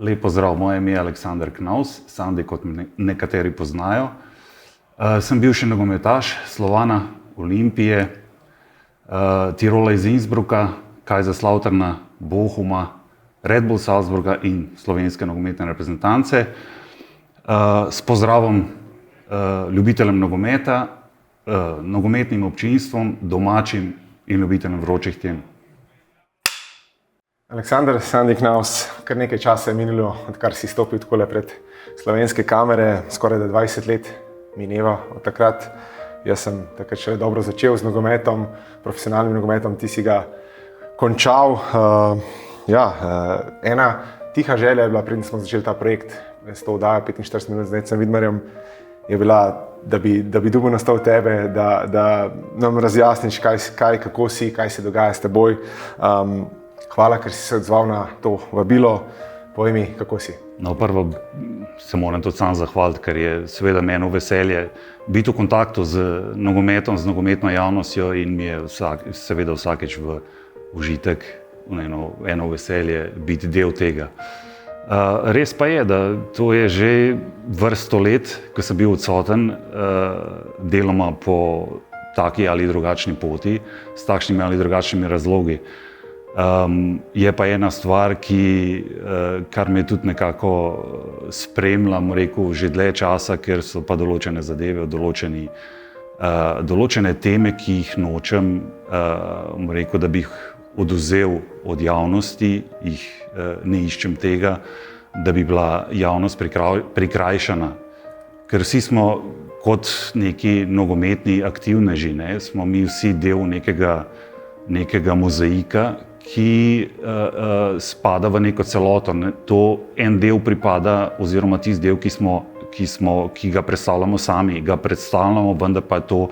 Lep pozdrav, moje ime je Aleksander Knaus, Sandi kot me nekateri poznajo. Sem bivši nogometaš Slovana, Olimpije, Tirola iz Innsbrucka, Kaiserslauterna, Bochuma, Red Bull Salzburga in slovenske nogometne reprezentance. S pozdravom ljubiteljem nogometa, nogometnim občinstvom, domačim in ljubiteljem vročih tem. Aleksander, Sandi Knaus, kar nekaj časa je minilo, odkar si stopil takole pred slovenske kamere, skoraj 20 let mineva od takrat. Jaz sem takrat še dobro začel z nogometom, profesionalnim nogometom, ti si ga končal. Ena tiha želja je bila, preden smo začeli ta projekt, s to oddajo 45 minut z Necem Vidmarjem, je bila, da bi dobil nastal tebe, da nam razjasniš, kako si, kaj se dogaja s teboj. Hvala, ker si se odzval na to vabilo. Povej mi, kako si? Prvo se moram tudi sam zahvaliti, ker je seveda meni veselje biti v kontaktu z nogometom, z nogometno javnostjo in mi je seveda vsakič v užitek, eno veselje biti del tega. Res pa je, da to je že vrsto let, ko sem bil odsoten, deloma po taki ali drugačni poti, s takšnimi ali drugačnimi razlogi. Je pa ena stvar, kar me tudi nekako spremlja, že dlje časa, ker so pa določene zadeve, določene teme, ki jih nočem, da bi jih odvzel od javnosti, ne iščem tega, da bi bila javnost prikrajšana. Ker vsi smo kot neki nogometni aktivneži, smo mi vsi del nekega mozaika, ki spada v neko celoto. To en del pripada, oziroma tisti del, ki ga predstavljamo sami, ga predstavljamo, vendar pa to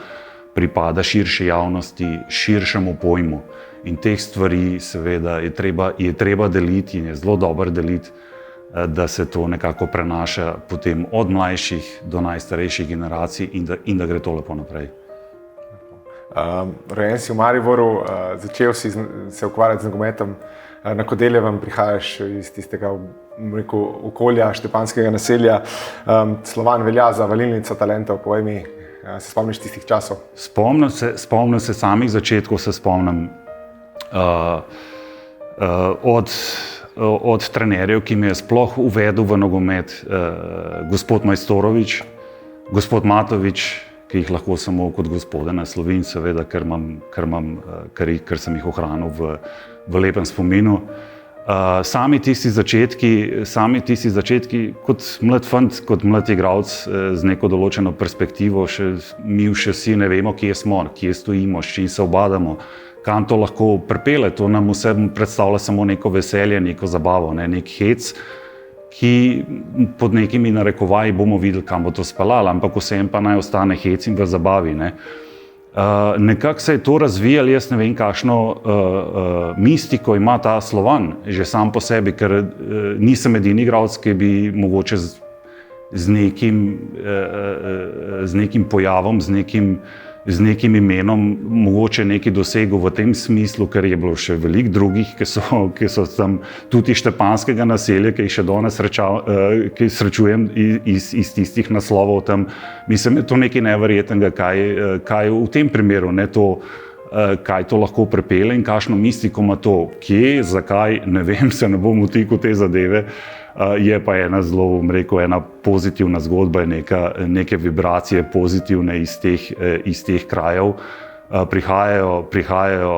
pripada širši javnosti, širšemu pojmu. In teh stvari seveda je treba deliti in je zelo dobro deliti, da se to nekako prenaša potem od mlajših do najstarejših generacij in da gre to lepo naprej. Rojen si v Mariboru, začel si se ukvarjati z nogometom na Kodeljevem, prihajaš iz tistega okolja, štepanskega naselja. Slovan velja za valilnico talentov, povej mi, se spomniš tistih časov? Spomnim se samih začetkov, se spomnim od trenerjev, ki me je sploh uvedel v nogomet, gospod Majstorovič, gospod Matovič, ki jih lahko samo kot gospode naslovim, seveda, ker sem jih ohranil v lepem spominu. Sami tisti začetki kot mlad fant, kot mlad igralec z neko določeno perspektivo, mi še vsi ne vemo, kje smo, kje stojimo, s čim se ubadamo, kam to lahko pripelje. To nam vse predstavlja samo neko veselje, neko zabavo, nek hec, ki pod nekimi narekovaji bomo videli, kam bo to speljalo, ampak vsem pa naj ostane hec in v zabavi. Nekako se je to razvijalo, jaz ne vem, kakšno mistiko ima ta Slovan, že sam po sebi, ker nisem edini igralec, ki bi mogoče z nekim pojavom, z nekim imenom mogoče nekaj dosegel v tem smislu, ker je bilo še veliko drugih, ki so tam tudi iz štepanskega naselja, ki jih še danes srečujem iz tistih naslovov tam. Mislim, je to nekaj neverjetnega, kaj v tem primeru, kaj to lahko pripelje in kakšno mistiko ima to. Kje, zakaj, ne vem, se ne bom vtikal v te zadeve. Je pa ena zelo, ena pozitivna zgodba, neke vibracije pozitivne iz teh krajev. Prihajajo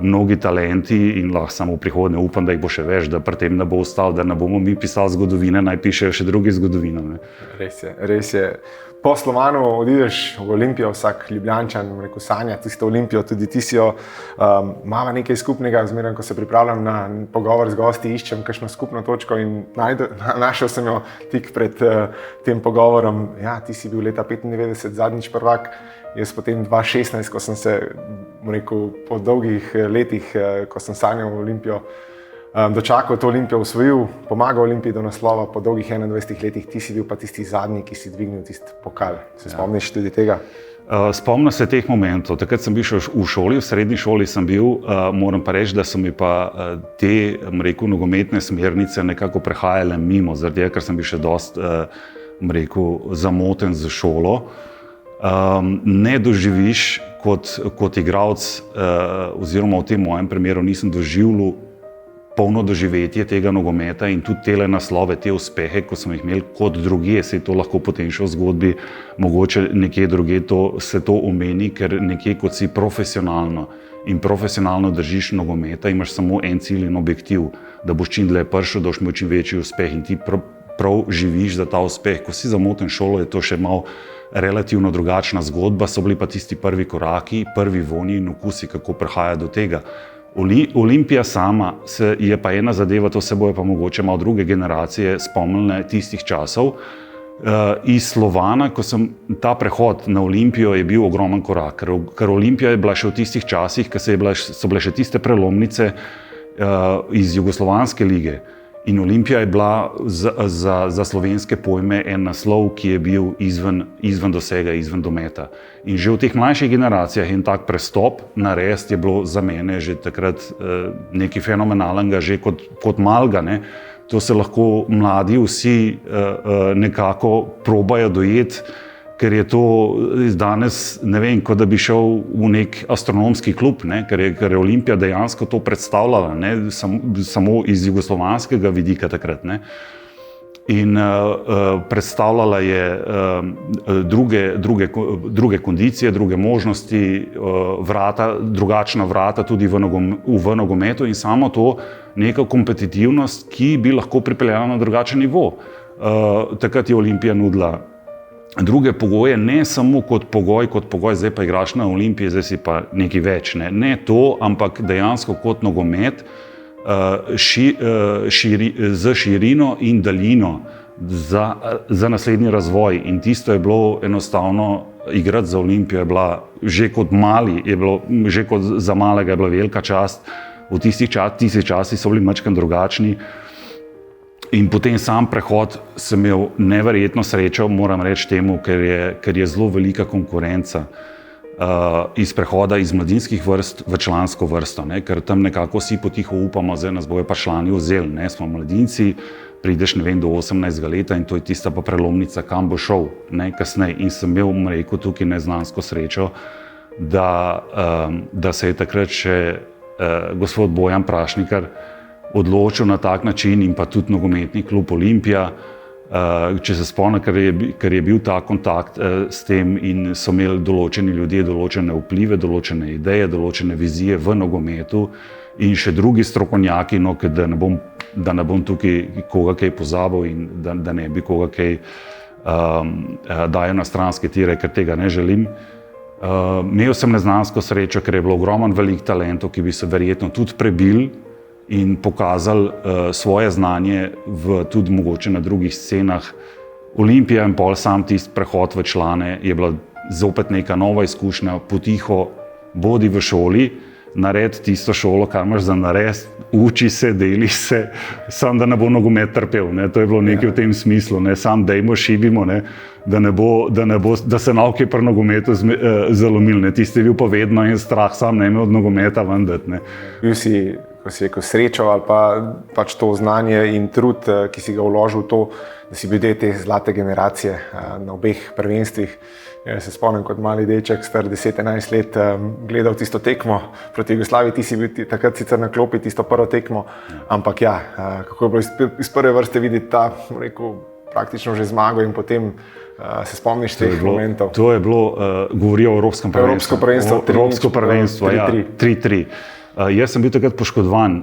mnogi talenti in lahko samo v prihodnje upam, da jih bo še več, da pri tem ne bo ostal, da ne bomo mi pisali zgodovine, naj pišejo še drugi zgodovino. Res je. Po Slovanu odideš v Olimpijo, vsak Ljubljančan sanja tisto Olimpijo, tudi ti si jo. Imava nekaj skupnega, zmeraj, ko se pripravljam na pogovor z gosti, iščem kakšno skupno točko in našel sem jo tik pred tem pogovorom. Ja, ti si bil leta 1995 zadnjič prvak, jaz potem 2016, ko sem se po dolgih letih, ko sem sanjal v Olimpijo, dočakal to Olimpijo, osvojil, pomagal Olimpiji do naslova po dolgih 21 letih, ti si bil pa tisti zadnji, ki si dvignil tisti pokal. Se spomniš tudi tega? Spomnim se teh momentov. Takrat sem bil še v šoli, v srednji šoli sem bil, moram pa reči, da so mi pa te, nogometne smernice nekako prehajale mimo, zaradi tega, ker sem bil še dosti, zamoten z šolo. Ne doživiš kot igralec, oziroma v tem mojem primeru nisem doživljal polno doživetje tega nogometa in tudi tele naslove, te uspehe, ko smo jih imeli kot drugje, se je to lahko potem še v zgodbi, mogoče nekje drugje se to omeni, ker nekje kot si profesionalno držiš nogometa, imaš samo en cilj in objektiv, da boš čim dlje prišel, da boš imel čim večji uspeh in ti prav živiš za ta uspeh. Ko si zamoten šolo, je to še malo relativno drugačna zgodba, so bili pa tisti prvi koraki, prvi vonji in okusi, kako prihaja do tega. Olimpija sama je pa ena zadeva, to se bojo pa mogoče malo druge generacije spomnile tistih časov. Iz Slovana, ko sem ta prehod na Olimpijo, je bil ogromen korak, ker Olimpija je bila še v tistih časih, so bile še tiste prelomnice iz Jugoslovanske lige. In Olimpija je bila za slovenske pojme en naslov, ki je bil izven dosega, izven dometa. In že v teh mlajših generacijah en tak prestop narediti je bilo za mene že takrat nekaj fenomenalnega, že kot malga. Ne? To se lahko mladi vsi nekako probajo dojeti, ker je to danes, ne vem, kot da bi šel v nek astronomski klub, ne? Ker je Olimpija dejansko to predstavljala, ne? Samo iz jugoslovanskega vidika takrat. Ne? In predstavljala je druge kondicije, druge možnosti, drugačna vrata tudi v nogometu in samo to neka kompetitivnost, ki bi lahko pripeljala na drugačen nivo. Takrat je Olimpija nudila druge pogoje, ne samo kot pogoj, zdaj pa igraš na Olimpiji, zdaj si pa nekaj več. Ne to, ampak dejansko kot nogomet z širino in daljino za naslednji razvoj. In tisto je bilo enostavno, igrati za Olimpijo je bila že kot mali, že kot za malega je bila velika čast. V tistih časih so bili majčkeno drugačni. In potem sam prehod sem imel neverjetno srečo, moram reči temu, ker je zelo velika konkurenca iz prehoda iz mladinskih vrst v člansko vrsto, ne? Ker tam nekako vsi potiho upamo, zdaj nas bojo pa člani vzeli, ne? Smo mladinci, prideš ne vem do 18 leta in to je tista pa prelomnica, kam bo šel, ne? Kasneje. In sem imel, tukaj neznansko srečo, da se je takrat še gospod Bojan Prašnikar odločil na tak način in pa tudi nogometni klub Olimpija, če se spomnim, ker je bil ta kontakt s tem in so imeli določeni ljudje določene vplive, določene ideje, določene vizije v nogometu in še drugi strokovnjaki, no, da ne bom tukaj koga kaj pozabil in da ne bi koga kaj dajal na stranske tire, ker tega ne želim. Imel sem neznansko srečo, ker je bilo ogromno velikih talentov, ki bi se verjetno tudi prebili in pokazali svoje znanje tudi mogoče na drugih scenah. Olimpija in pol sam tisti prehod v člane je bila zopet neka nova izkušnja, potiho bodi v šoli, naredi tisto šolo, kar imaš za narediti, uči se, deli se, sam da ne bo nogomet trpel, ne? To je bilo nekaj v tem smislu, ne? Sam dejmo, šibimo, ne? Da se nauke pri nogometu zalomil, ne? Tisti je bil pa vedno en strah, sam ne imel od nogometa vendeti. Bil si, ko si rekel, srečo ali pa pač to znanje in trud, ki si ga vložil v to, da si bil del te zlate generacije na obeh prvenstvih. Jaz se spomnim kot mali deček, star 10-11 let, gledal tisto tekmo proti Jugoslaviji, ti si bil takrat sicer na klopi tisto prvo tekmo, ampak ja, kako je bilo iz prve vrste videti ta, rekel, praktično že zmago in potem se spomniš teh momentov. To je bilo, govorijo o Evropskem prvenstvu. Evropsko prvenstvo, ja, 3-3. Jaz sem bil takrat poškodovan,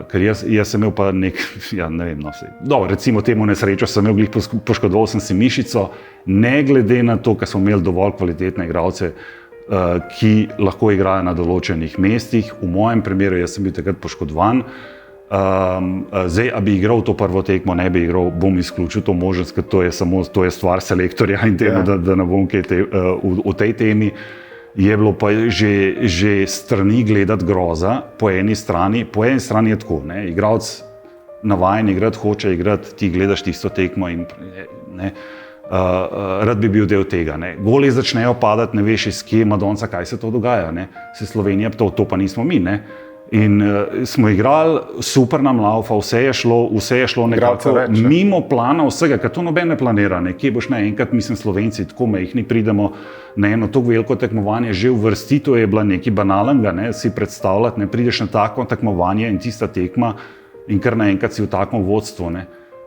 ker jaz sem imel pa ne vem, no vse. Dobro, recimo temu nesrečo sem imel, poškodoval sem si mišico, ne glede na to, ker smo imeli dovolj kvalitetne igralce, ki lahko igrajo na določenih mestih. V mojem primeru, jaz sem bil takrat poškodovan. Zdaj, a bi igral to prvo tekmo, ne bi igral, bom izključil to možnost, ker to je stvar selektorja in temu, da ne bom kaj v tej temi. Je bilo pa že strani gledati groza, po eni strani je tako, ne, igralec navajen igrati, hoče igrati, ti gledaš tisto tekmo in ne, rad bi bil del tega. Ne. Goli začnejo padati, ne veš iz kje, Madonca, kaj se to dogaja. Ne. Se Slovenija, to pa nismo mi. Ne. In smo igrali, super nam laufa, vse je šlo nekako mimo plana vsega, ker to noben ne planira. Ne. Kje boš naenkrat, mislim, Slovenci tako majhni pridemo na eno tako veliko tekmovanje, že uvrstitev je bila nekaj banalnega, ne, si predstavljati, ne prideš na tako tekmovanje in tista tekma in kar naenkrat si v takem vodstvu. Ne.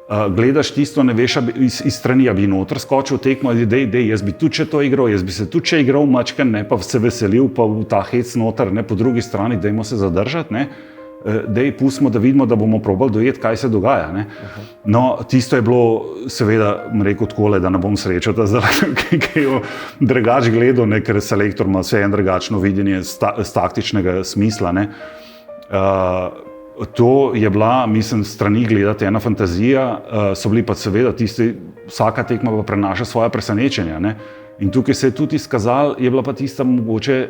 Gledaš tisto, ne veš, iz strani, bi noter skočil tekmo, dej, jaz bi tudi to igral, jaz bi se tudi če igral mačken, ne, pa se veselil, pa v ta hec noter, ne, po drugi strani, dajmo se zadržati, ne, dej, pustimo, da vidimo, da bomo probali dojeti, kaj se dogaja, ne. No, tisto je bilo, seveda, rekel takole, da ne bom srečal, da zaradi kaj drugač gledal, ne, ker selektor ima vse en drugačno videnje z taktičnega smisla, ne. To je bila, mislim, strani gledati ena fantazija, so bili pa seveda tisti, vsaka tekma pa prenaša svoje presenečenja. Ne? In tukaj se je tudi izkazalo, je bila pa tista mogoče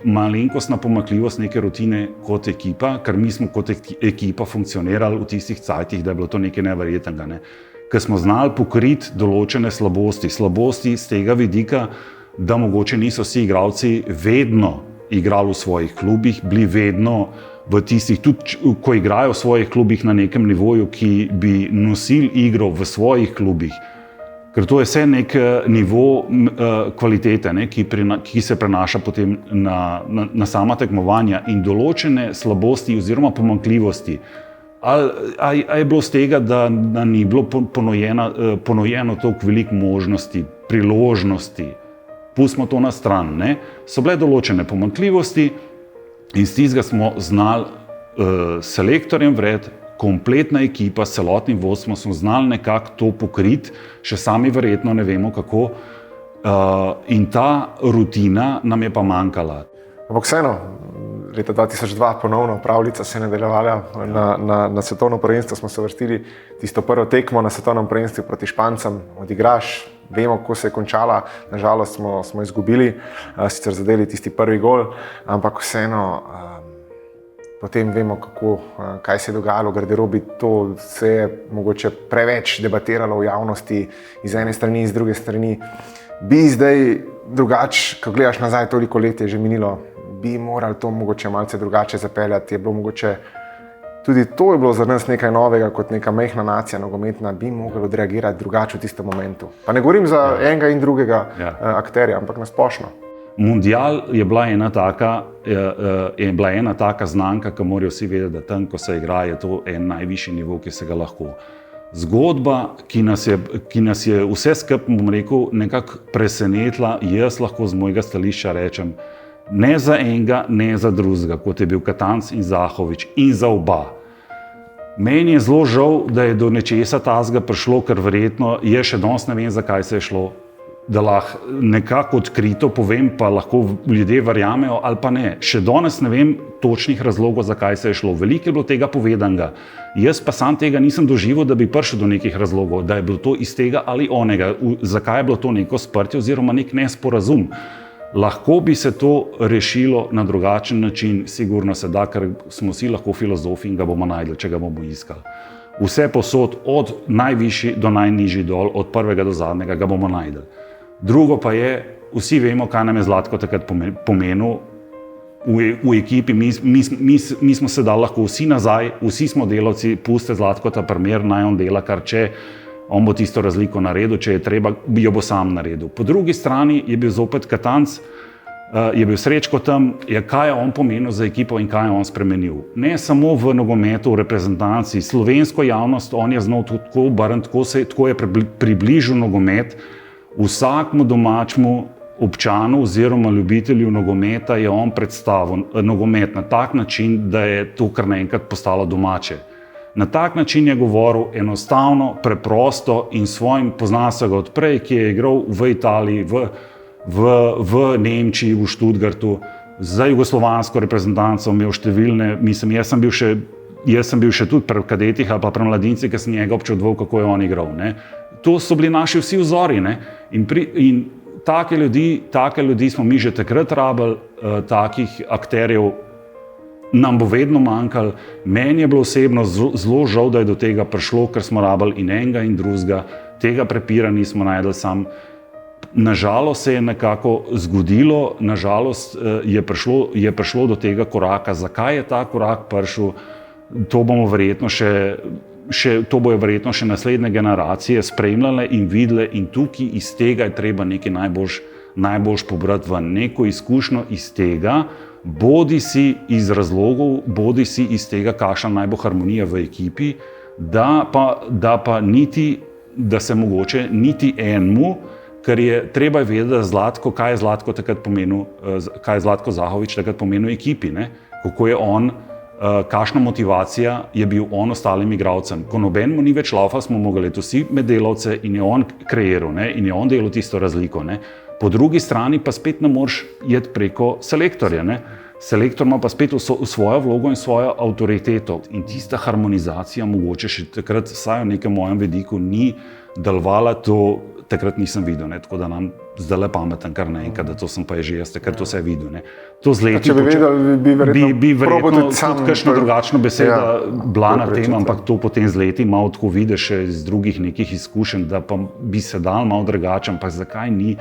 malenkostna pomanjkljivost neke rutine kot ekipa, ker mi smo kot ekipa funkcionirali v tistih cajtih, da je bilo to nekaj neverjetnega. Ne? Ker smo znali pokriti določene slabosti z tega vidika, da mogoče niso vsi igralci vedno igrali v svojih klubih, bili vedno v tistih, tudi ko igrajo v svojih klubih na nekem nivoju, ki bi nosili igro v svojih klubih. Ker to je vse nek nivo kvalitete, ne, ki se prenaša potem na sama tekmovanja in določene slabosti oziroma pomanjkljivosti. Ali je bilo z tega, da ni bilo ponujeno toliko veliko možnosti, priložnosti, pustimo to na stran, ne? So bile določene pomanjkljivosti in z tistega smo znali selektorjem vred, kompletna ekipa, s celotnim vodstvom smo znali nekako to pokriti, še sami verjetno ne vemo kako, in ta rutina nam je pa manjkala. Ampak vseeno, leta 2002 ponovno pravljica se je nadaljevala na svetovno prvenstvo, smo se uvrstili tisto prvo tekmo na svetovnem prvenstvu proti Špancem, odigraš, vemo, kako se je končala, nažalost smo izgubili, sicer zadeli tisti prvi gol, ampak vseeno potem vemo, kaj se je dogajalo v garderobi, to se je mogoče preveč debatiralo v javnosti, iz ene strani, iz druge strani. Bi zdaj drugače, ko gledaš nazaj, toliko let je že minilo, bi morali to mogoče malce drugače zapeljati, je bilo mogoče tudi to je bilo za nas nekaj novega, kot neka majhna nacija nogometna, bi mogli odreagirati drugače v tistem momentu. Pa ne govorim za enega in drugega akterja, ampak na splošno. Mundial je bila ena taka znanka, ki morajo vsi vedeti, da tam, ko se igra, je to en najvišji nivo, ki se ga lahko. Zgodba, ki nas je vse skupaj, bom rekel, nekako presenetila, jaz lahko z mojega stališča rečem, ne za enega, ne za drugega, kot je bil Katanc in Zahovič, in za oba. Meni je zelo žal, da je do nečesa tazga prišlo, ker verjetno je še danes ne vem, zakaj se je šlo, da lahko nekako odkrito povem, pa lahko ljudje verjamejo ali pa ne. Še danes ne vem točnih razlogov, zakaj se je šlo. Veliko je bilo tega povedanega. Jaz pa sam tega nisem doživel, da bi prišel do nekih razlogov, da je bilo to iz tega ali onega, zakaj je bilo to neko sprtje oziroma nek nesporazum. Lahko bi se to rešilo na drugačen način, sigurno se da, ker smo vsi lahko filozofi in ga bomo našli, če ga bomo iskali. Vse posod, od najvišji do najnižji dol, od prvega do zadnjega ga bomo našli. Drugo pa je, vsi vemo, kaj nam je Zlatko takrat pomenil v ekipi, mi smo se dali lahko vsi nazaj, vsi smo delavci, puste Zlatko ta primer, naj on dela, kar če, on bo tisto razliko naredil, če je treba, jo bo sam naredil. Po drugi strani je bil zopet Katanc, je bil Srečko tam, kaj je on pomenil za ekipo in kaj je on spremenil. Ne samo v nogometu, v reprezentanci, slovensko javnost, on je znal tako obrniti, tako je približil nogomet vsakmu domačemu občanu oziroma ljubitelju nogometa, je on predstavil nogomet na tak način, da je to kar naenkrat postalo domače. Na tak način je govoril enostavno, preprosto in svojim, pozna se ga od prej, ki je igral v Italiji, v Nemčiji, v Stuttgartu, za jugoslovansko reprezentanco imel številne, mislim, jaz sem bil še tudi pri kadetih ali pa pri mladincih, ki sem njega občudoval, kako je on igral. Ne. To so bili naši vsi vzori. Ne. In take ljudi smo mi že takrat rabili, takih akterjev, nam bo vedno manjkalo. Meni je bilo osebno zelo žal, da je do tega prišlo, ker smo rabili in enega in drugega, tega prepira nismo najdli sam. Nažalost se je nekako zgodilo, nažalost je prišlo do tega koraka. Zakaj je ta korak prišel, to bomo verjetno to bojo verjetno še naslednje generacije spremljale in videle, in tukaj iz tega je treba nekaj najboljš pobrati ven, neko izkušnjo iz tega, bodi si iz razlogov, bodi si iz tega, kakšna naj bo harmonija v ekipi, da se mogoče niti enemu, ker je treba vedeti, kaj je Zlatko takrat pomenil, kaj je Zlatko Zahovič takrat pomenil ekipi, ne? Kako je on, kakšna motivacija je bil on ostalim igralcem. Ko nobenemu ni več laufa, smo mogli to vsi med delavce in je on kreiral, ne? In je on delal tisto razliko. Ne? Po drugi strani pa spet ne moreš iti preko selektorja. Ne? Selektor ima pa spet svojo vlogo in svojo avtoriteto. In tista harmonizacija mogoče še takrat, vsaj v nekem mojem vidiku, ni delovala, to takrat nisem videl. Ne? Tako da nam zdaj le pameten kar naenkrat, da to sem pa že jaz takrat vse videl. Ne? To z leti, če bi vedel, bi verjetno tudi kakšno drugačno beseda bila na tem, ampak to potem z leti malo tako vidiš iz drugih nekih izkušenj, da pa bi se dal malo drugače, ampak zakaj ni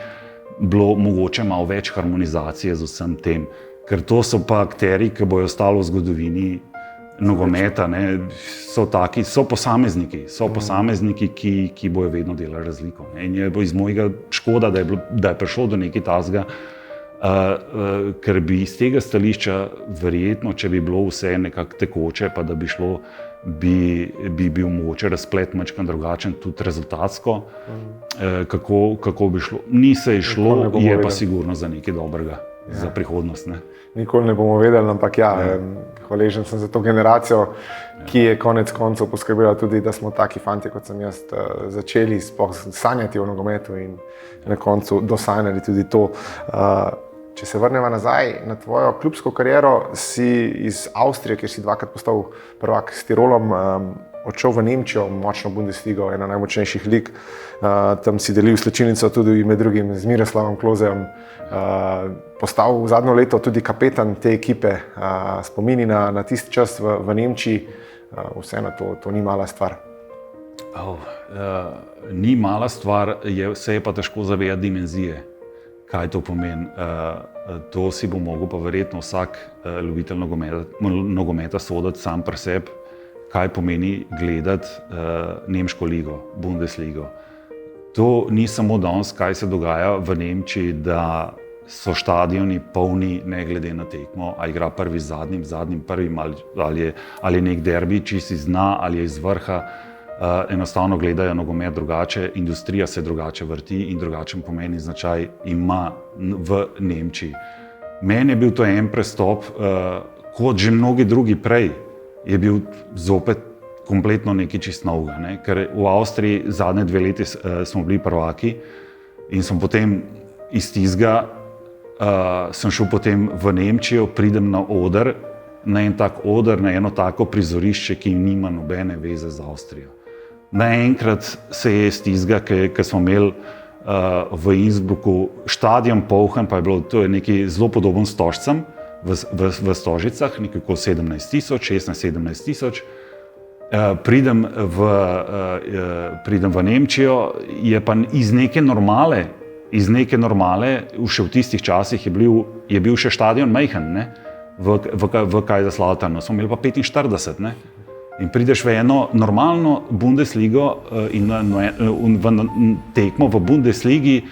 bilo mogoče malo več harmonizacije z vsem tem. Ker to so pa akteri, ki bojo ostali v zgodovini nogometa, ne, so posamezniki, ki bojo vedno delali razliko. Ne. In je iz mojega škoda, da je prišlo do nekaj takega, ker bi iz tega stališča verjetno, če bi bilo vse nekako tekoče, pa da bi šlo, bi bil mogoče razplet majčkeno drugačen, tudi rezultatsko, kako bi šlo. Ni se išlo, je pa sigurno za nekaj dobrega, za prihodnost. Ne. Nikoli ne bomo vedeli, ampak hvaležen sem za to generacijo, ki je konec koncev poskrbela tudi, da smo taki fanti, kot sem jaz, začeli sanjati o nogometu in na koncu dosanjali tudi to. Če se vrnemo nazaj na tvojo klubsko kariero, si iz Avstrije, kjer si dvakrat postal prvak s Tirolom, odšel v Nemčijo, močno Bundesligo, ena najmočnejših lig. Tam si delil slačilnico tudi med drugim z Miroslavom Klozejem. Postal v zadnjo leto tudi kapetan te ekipe. Spomini na tisti čas v Nemčiji, vseeno to ni mala stvar. Ni mala stvar, se je pa težko zavedati dimenzije. Kaj to pomeni? To si bo mogel pa verjetno vsak ljubitelj nogometa soditi sam pri sebi, kaj pomeni gledati nemško ligo, Bundesligo. To ni samo danes, kaj se dogaja v Nemčiji, da so štadioni polni ne glede na tekmo, a igra prvi z zadnjim prvim, ali je nek derbi, či si zna, ali je iz vrha. Enostavno gledajo nogomet drugače, industrija se drugače vrti in drugačen pomeni značaj ima v Nemčiji. Meni je bil to en prestop, kot že mnogi drugi prej, je bil zopet kompletno nekaj čist novega. Ne? Ker v Avstriji zadnje 2 leti smo bili prvaki in sem potem iz tistega sem šel potem v Nemčijo, pridem na oder, na en tak oder, na eno tako prizorišče, ki nima nobene veze z Avstrijo. Naenkrat se je iz tistega, ki smo imeli v Innsbrucku štadion poln, pa je bilo to nekaj zelo podoben Stožcem v Stožicah, nekaj okoli 16-17 tisoč. Pridem v Nemčijo, je pa iz neke normale, še v tistih časih je bil še štadion majhen, ne? V Kaiserslautern, smo imeli pa 45, ne? In prideš v eno normalno Bundesligo in v tekmo v Bundesligi,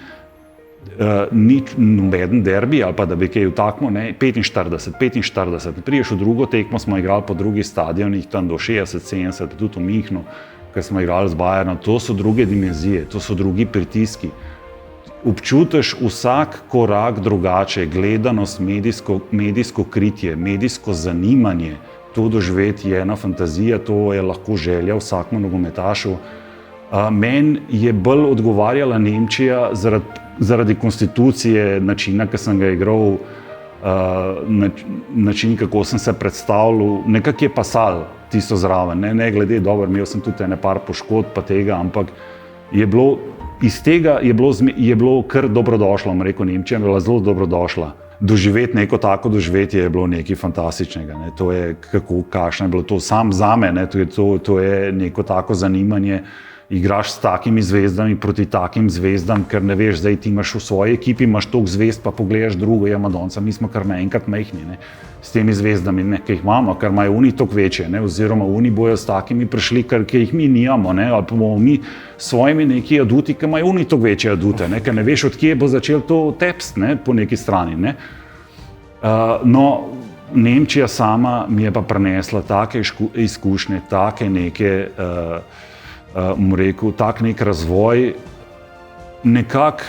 ni nobeden derbi ali pa da bi kaj vtaknil, 45. Prideš v drugo tekmo, smo igrali po drugih stadionih, tam do 60-70, tudi v Münchnu, ker smo igrali z Bayernom. To so druge dimenzije, to so drugi pritiski. Občutiš vsak korak drugače, gledanost, medijsko kritje, medijsko zanimanje. To doživeti je ena fantazija, to je lahko želja vsakmu nogometašu. Meni je bolj odgovarjala Nemčija zaradi konstitucije, načina, ki sem ga igral, način, kako sem se predstavljal, nekako je pasal tisto zraven. Ne glede, dobro, imel sem tudi par poškodb pa tega, ampak iz tega je bilo kar dobrodošlo, rekel Nemčija, je bila zelo dobrodošla. doživeti neko tako doživetje je bilo nekaj fantastičnega. Ne. To je, kakšno je bilo to sam zame, ne. To je neko tako zanimanje. Igraš s takimi zvezdami proti takim zvezdam, ker ne veš, zdaj ti imaš v svoji ekipi, imaš toliko zvezd, pa pogledaš drugo, ja, Madonca, mi smo kar naenkrat majhni, ne, s temi zvezdami, ne, ki jih imamo, ker imajo oni toliko večje, ne, oziroma oni bojo s takimi prišli, ki jih mi nimamo, ne, ali pa bomo mi s svojimi neki aduti, ki imajo oni toliko večje adute, ne, ker ne veš, od kje bo začel to tepst, ne, po neki strani, ne. No, Nemčija sama mi je pa prinesla take izkušnje, take neke rekel, tak nek razvoj, nekako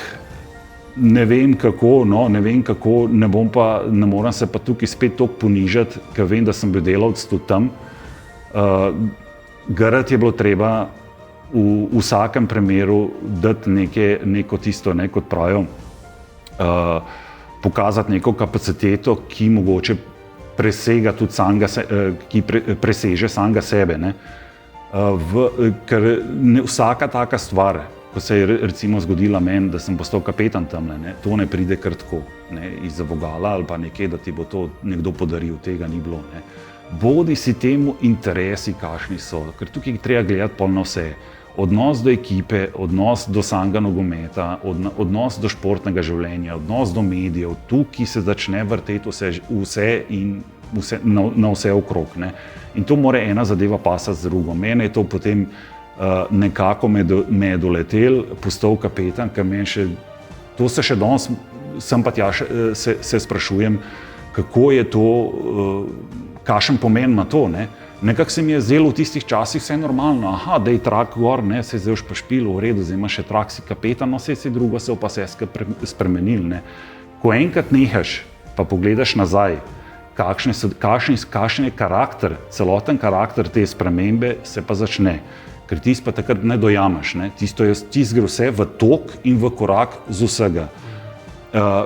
ne vem kako, ne moram se pa tukaj spet toliko ponižati, ker vem, da sem bil delavec tudi tam. Garati je bilo treba v vsakem primeru dati neko tisto, ne, kot pravijo, pokazati neko kapaciteto, ki mogoče presega tudi preseže samega sebe, ne. Ker vsaka taka stvar, ko se je recimo zgodila meni, da sem postal kapetan tamle, ne, to ne pride kar tako, ne, izza vogala ali pa nekje, da ti bo to nekdo podaril, tega ni bilo. Ne. Bodi si temu interesi, kakšni so, ker tukaj treba gledati pol na vse. Odnos do ekipe, odnos do samega nogometa, odnos do športnega življenja, odnos do medijev, tukaj se začne vrteti vse in na vse okrog. Ne. In to mora ena zadeva pasati z drugo. Mene je to potem nekako me je doletel, postal kapetan, ker to se še danes, sem pa tja se sprašujem, kako je to, kakšen pomen ima to. Ne. Nekako se mi je zdelo v tistih časih vse normalno, da je trak gor, ne, se je zdaj už pa špilo, v redu, zdaj imaš še trak, si kapetan, no, vse drugo se je pa spremenil. Ne. Ko enkrat nehaš, pa pogledaš nazaj, kakšen je karakter, celoten karakter te spremembe, se pa začne. Ker ti pa takrat ne dojameš, ne? Ti gre vse v tok in v korak z vsega.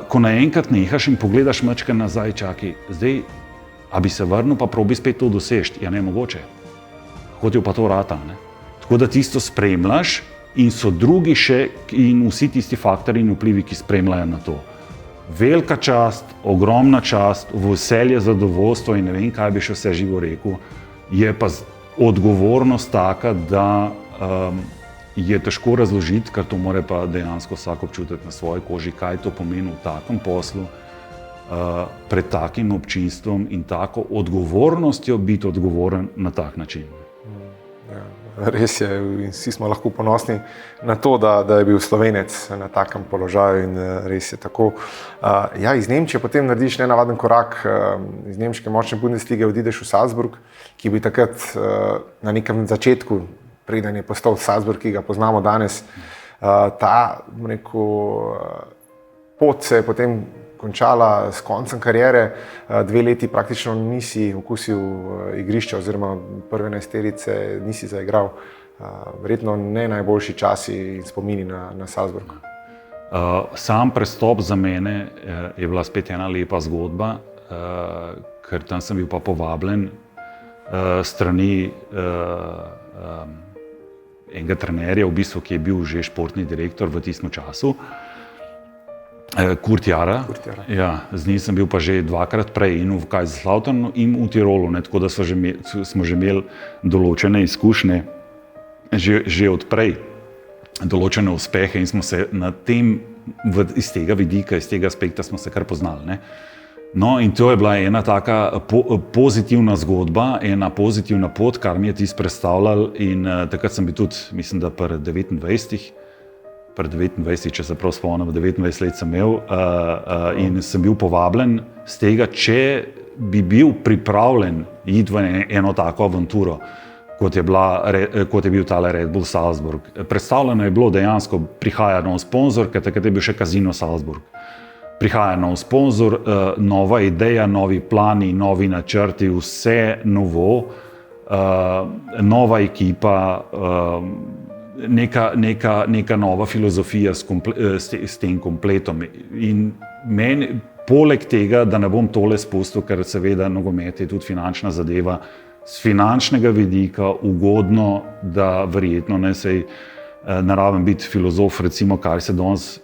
Ko naenkrat nehaš in pogledaš mačka nazaj, čakaj, zdaj, a bi se vrnil, pa probi spet to doseči? Ja, ne mogoče. Hotel pa to rata, ne? Tako da tisto spremljaš in so drugi še in vsi tisti faktori in vplivi, ki spremljajo na to. Velika čast, ogromna čast, veselje, zadovoljstvo in ne vem, kaj bi še vse živo rekel, je pa odgovornost taka, da je težko razložiti, ker to mora pa dejansko vsak občutiti na svoji koži, kaj to pomeni v takem poslu, pred takim občinstvom in tako odgovornostjo biti odgovoren na tak način. Res je, in vsi smo lahko ponosni na to, da je bil Slovenec na takem položaju in res je tako. Ja, iz Nemčije potem narediš nenavaden korak, iz nemške močne Bundeslige odideš v Salzburg, ki je bil takrat na nekem začetku, preden je postal Salzburg, ki ga poznamo danes. Ta, pot se je potem končala s koncem kariere, 2 leti praktično nisi okusil igrišča oziroma prve enajsterice nisi zaigral. Verjetno ne najboljši časi in spomini na Salzburg. Sam prestop za mene je bila spet ena lepa zgodba, ker tam sem bil pa povabljen strani enega trenerja, v bistvu, ki je bil že športni direktor v tistem času, Kurt Jara. Ja, z njim sem bil pa že 2-krat prej in v Kaiserslauternu in v Tirolu, ne, tako da smo že imeli določene izkušnje že od prej, določene uspehe in smo se na tem, iz tega vidika, iz tega aspekta smo se kar poznali. Ne. No in to je bila ena taka pozitivna zgodba, ena pozitivna pot, kar mi je tisto predstavljal in takrat sem bil tudi, mislim, da pri 29, če se prav spomnim, 29 let sem imel in sem bil povabljen z tega, če bi bil pripravljen iti v eno tako avanturo, kot je bil tale Red Bull Salzburg. Predstavljeno je bilo dejansko, prihaja nov sponzor, ker takrat je bil še Casino Salzburg. Prihaja nov sponzor, nova ideja, novi plani, novi načrti, vse novo, nova ekipa, neka nova filozofija s tem kompletom. In meni, poleg tega, da ne bom tole spustil, ker seveda nogomet je tudi finančna zadeva, z finančnega vidika ugodno, da verjetno ne sej ne rabim biti filozof, recimo, kar se danes,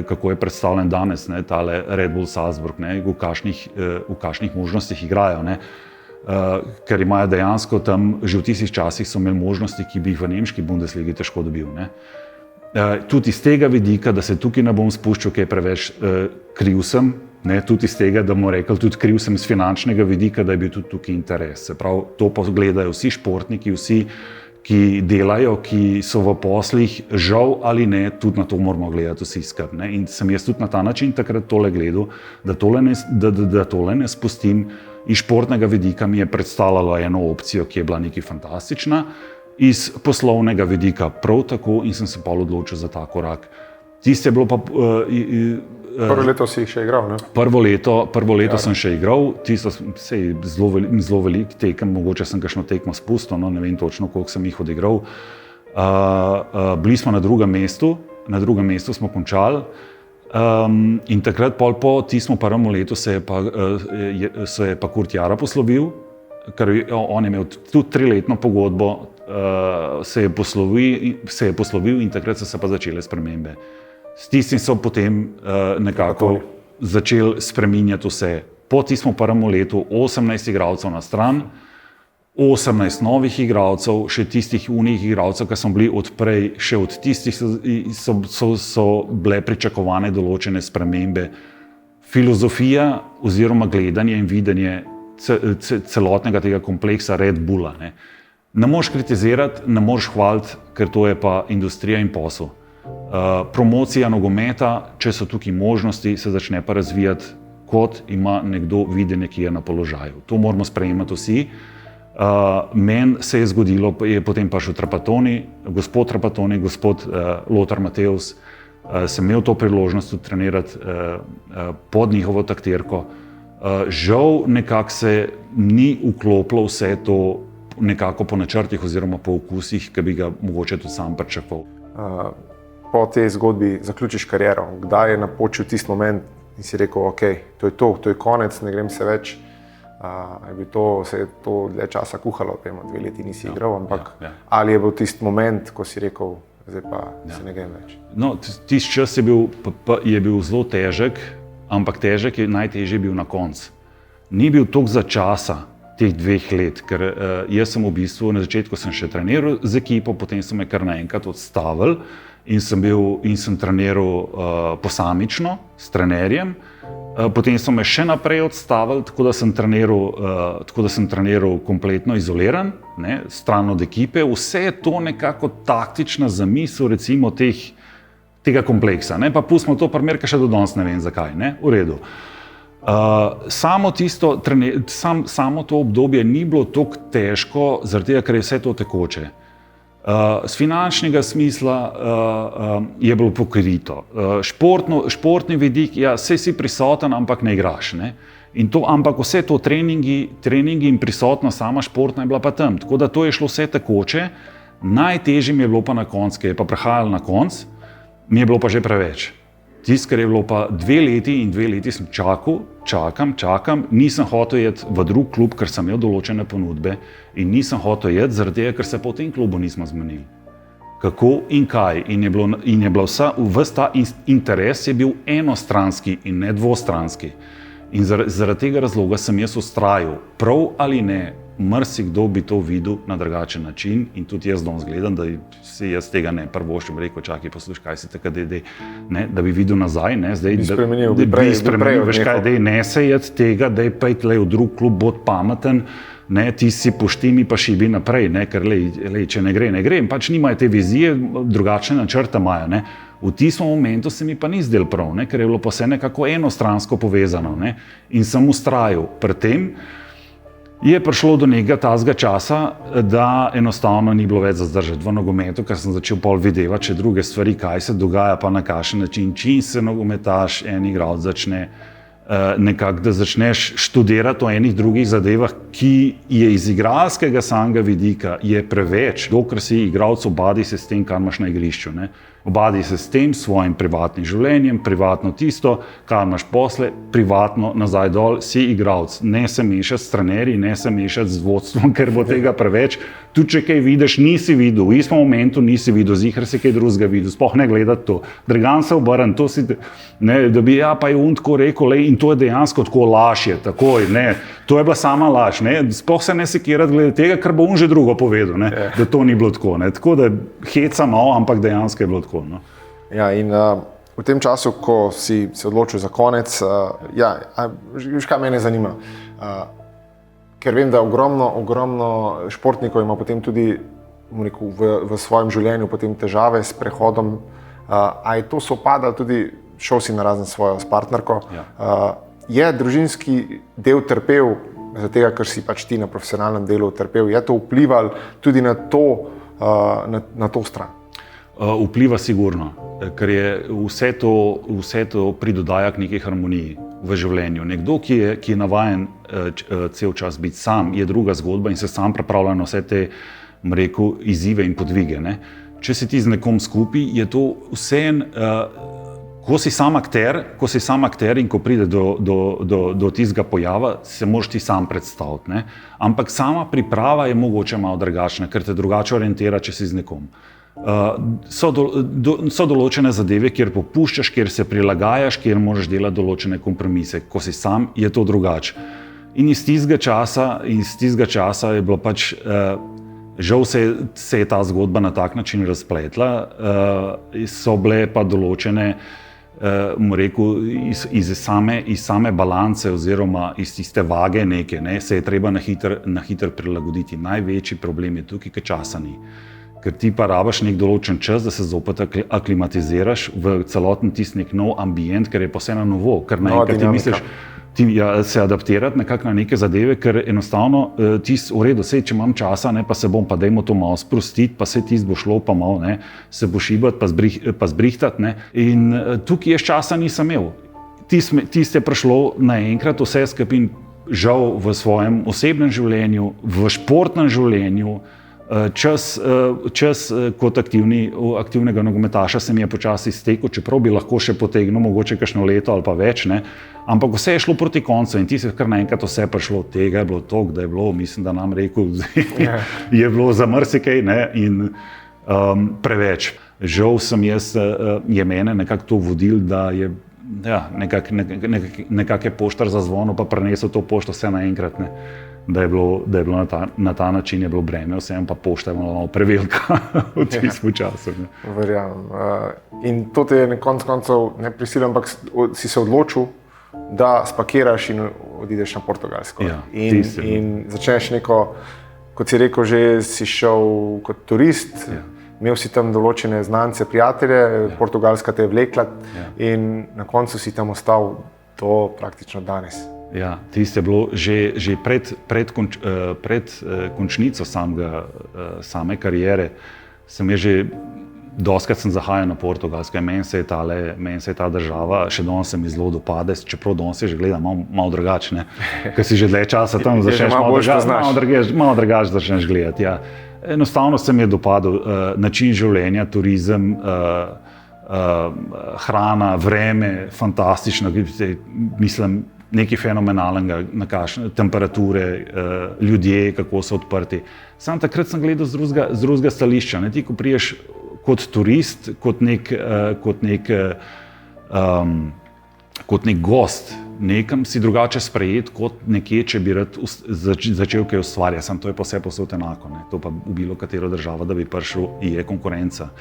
kako je predstavljen danes, ne, tale Red Bull Salzburg, ne, v kakšnih možnostih igrajo. Ne. Ker imajo dejansko tam, že v tistih časih so imeli možnosti, ki bi jih v nemški Bundesligi težko dobil. Ne. Tudi iz tega vidika, da se tukaj ne bom spuščal, kaj preveč kriv sem, ne, tudi iz tega, da bomo rekli, tudi kriv sem z finančnega vidika, da je bil tudi tukaj interes. Se pravi, to pa gledajo vsi športniki, vsi, ki delajo, ki so v poslih, žal ali ne, tudi na to moramo gledati vsi skupaj. In sem jaz tudi na ta način takrat tole gledal, da tole ne spustim. Iz športnega vidika mi je predstavljalo eno opcijo, ki je bila nekaj fantastična, iz poslovnega vidika prav tako in sem se pa odločil za ta korak. Tiste je bilo pa... Prvo leto si še igral, ne? Prvo leto sem še igral, tisto zelo velik tekem, mogoče sem kakšno tekmo spustil, no, ne vem točno, koliko sem jih odigral. Bili smo na drugem mestu smo končali. In takrat po tistem prvem letu se je pa Kurt Jara poslovil, ker on je imel tudi 3-letno pogodbo, se je poslovil in takrat so se pa začele spremembe. S tistim so potem nekako začeli spreminjati vse. Po tistem prvem letu 18 igralcev na stran, 18 novih igralcev, še tistih unih igralcev, ki so bili odprej, še od tistih so bile pričakovane določene spremembe. Filozofija oziroma gledanje in videnje celotnega tega kompleksa Red Bulla. Ne moreš kritizirati, ne moreš hvaliti, ker to je pa industrija in posel. Promocija nogometa, če so tukaj možnosti, se začne pa razvijati, kot ima nekdo videnje, ki je na položaju. To moramo sprejemati vsi. Meni se je zgodilo, je potem pa šel gospod Trapattoni, gospod Lothar Matthäus, sem imel to priložnost tudi trenirati pod njihovo taktirko. Žal nekako se ni vklopilo vse to nekako po načrtih oziroma po okusih, ki bi ga mogoče tudi sam pričakoval. Po tej zgodbi zaključiš kariero. Kdaj je napočil tisti moment in si rekel, ok, to je konec, ne grem se več. Se je to dlje časa kuhalo, 2 leti nisi igral, ampak ali je bil tisti moment, ko si rekel, zdaj pa se ne grem več? No, tisti čas je bil zelo težek, ampak najtežji je bil na koncu. Ni bil toliko za časa teh 2 let, ker jaz sem v bistvu na začetku sem še treniral z ekipo, potem so me kar naenkrat odstavili in sem treniral posamično s trenerjem. Potem so me še naprej odstavili, tako da sem treniral kompletno izoliran, stran od ekipe. Vse je to nekako taktična zamisel recimo tega kompleksa. Pa pustimo to primer, ker še do danes ne vem zakaj. V redu. Samo to obdobje ni bilo tako težko, zaradi tega, ker je vse to tekoče. Z finančnega smisla je bilo pokrito. Športni vidik, ja, saj si prisoten, ampak ne igraš. Ampak vse to treningi in prisotnost sama športna je bila pa tam. Tako da to je šlo vse tekoče. Najtežje mi je bilo pa na koncu, ker je pa prehajalo na konc, mi je bilo pa že preveč. Tisto, kar je bilo pa 2 leti in 2 leti sem čakam, nisem hotel iti v drug klub, ker sem imel določene ponudbe in nisem hotel iti zaradi tega, ker se po tem klubu nismo zmenili. Kako in kaj. In je bila ves ta interes je bil enostranski in ne dvostranski. In zaradi tega razloga sem jaz vztrajal, prav ali ne, marsikdo bi to videl na drugačen način in tudi jaz danes gledam, da si jaz tega ne prvoščim, rekel, čakaj, poslušaj, kaj si takrat da bi videl nazaj, zdaj, bi spremenil, veš kaj, ne se jeti tega, da je pejt v drug klub, bod pameten, ti si poštimi pa šibi naprej, ker če ne gre, in pač nimajo te vizije, drugačne načrte imajo. V tistem momentu se mi pa ni zdel prav, ker je bilo pa vse nekako enostransko povezano in sem vztrajal. Pri tem je prišlo do nekega tazga časa, da enostavno ni bilo več za zdržati v nogometu, ker sem začel pol videvati še druge stvari, kaj se dogaja, pa na kakšen način, čim se nogometaš, en igralec začne nekako, da začneš študirati o enih drugih zadevah, ki je iz igralskega samega vidika je preveč, dokler si igralec obadi se s tem, kar imaš na igrišču. Obadi se s tem svojim privatnim življenjem, privatno tisto, kar imaš posle, privatno nazaj dol, si igralec. Ne se mešati s trenerji, ne se mešati z vodstvom, ker bo tega preveč. Tudi če kaj vidiš, nisi videl, v istem momentu nisi videl, zihar si kaj drugega videl, sploh ne gledati to. Dragan se obrn, to si, ne, da bi pa je on tako rekel, in to je dejansko tako lažje, takoj, ne, to je bila sama laž, ne, sploh se ne sekirati glede tega, ker bo on že drugo povedal, ne, da to ni bilo tako, ne, tako da heca malo, ampak dejansko je bilo tako, no. Ja, in v tem času, ko si se odločil za konec, viš, kaj mene zanima, ker vem, da ogromno športnikov ima potem tudi v svojem življenju potem težave s prehodom. A je to sovpadalo tudi, šel si na razen svojo s partnerko, je družinski del trpel, zaradi tega, ker si pač ti na profesionalnem delu trpel, je to vplivalo tudi na to stran? Vpliva sigurno, ker je vse to pridodaja k neki harmoniji v življenju. Nekdo, ki je navajen cel čas biti sam, je druga zgodba in se sam pripravlja na vse te, rekel, izzive in podvige, ne. Če si ti z nekom skupaj, je to vseeno, ko si sam akter in ko pride do tistega pojava, se moraš ti sam predstaviti, ne. Ampak sama priprava je mogoče malo drugačna, ker te drugače orientira, če si z nekom. So določene zadeve, kjer popuščaš, kjer se prilagajaš, kjer moraš delati določene kompromise. Ko si sam, je to drugače. In iz tistega časa je bilo pač, žal se je ta zgodba na tak način razpletla, so bile pa določene, rekel, iz same balance oziroma iz tiste vage neke, ne, se je treba na hitro prilagoditi. Največji problem je tukaj, ker časa ni. Ker ti pa rabiš nek določen čas, da se zopet aklimatiziraš v celoten tisti nek nov ambient, ker je pa vse na novo, ker naenkrat ti misliš se adaptirati nekako na neke zadeve, ker enostavno v redu, sej, če imam časa, ne, pa se bom, pa dajmo to malo sprostiti, pa se tisto bo šlo, pa malo, ne, se bo šibati, pa zbrihtati, ne. In tukaj jaz časa nisem imel. Tisto je prišlo naenkrat vse skupaj in žal v svojem osebnem življenju, v športnem življenju, čas kot aktivnega nogometaša se mi je počasi iztekel, čeprav bi lahko še potegnil mogoče kakšno leto ali pa več, ne. Ampak vse je šlo proti koncu in ti se kar naenkrat vse prišlo, tega je bilo toliko, da je bilo, mislim, da nam rekel, je bilo za marsikaj, ne, in preveč. Žal je mene nekako to vodil, da je nekak je poštar zazvonil pa prenesel to pošto vse naenkrat, ne. Da je bilo na ta način je bilo breme, vsem pa pošta je malo prevelika v tistem času. Verjamem. In to te je konec koncev ne prisilil, ampak si se odločil, da spakiraš in odideš na Portugalsko. Ja, in začneš neko, kot si rekel, že si šel kot turist, imel si tam določene znance, prijatelje, Portugalska te je vlekla in na koncu si tam ostal do praktično danes. Ja, tisto je bilo že pred končnico same kariere, dostikrat sem zahajal na Portugalsko in meni se je ta država, še danes se mi zelo dopade, čeprav danes se že gleda malo drugače, ker si že dlje časa tam začneš malo drugače začneš gledati. Ja. Enostavno se mi je dopadel način življenja, turizem, hrana, vreme, fantastično, mislim, nekaj fenomenalnega, temperature, ljudje, kako so odprti. Sam takrat sem gledal z drugega stališča. Ne? Ti, ko priješ kot turist, kot nek gost, nekam si drugače sprejet kot nekje, če bi rad začel kaj ustvarjati. Sam to je pa vse posod enako. Ne? To pa v bilo katero državo, da bi prišel, je konkurenca.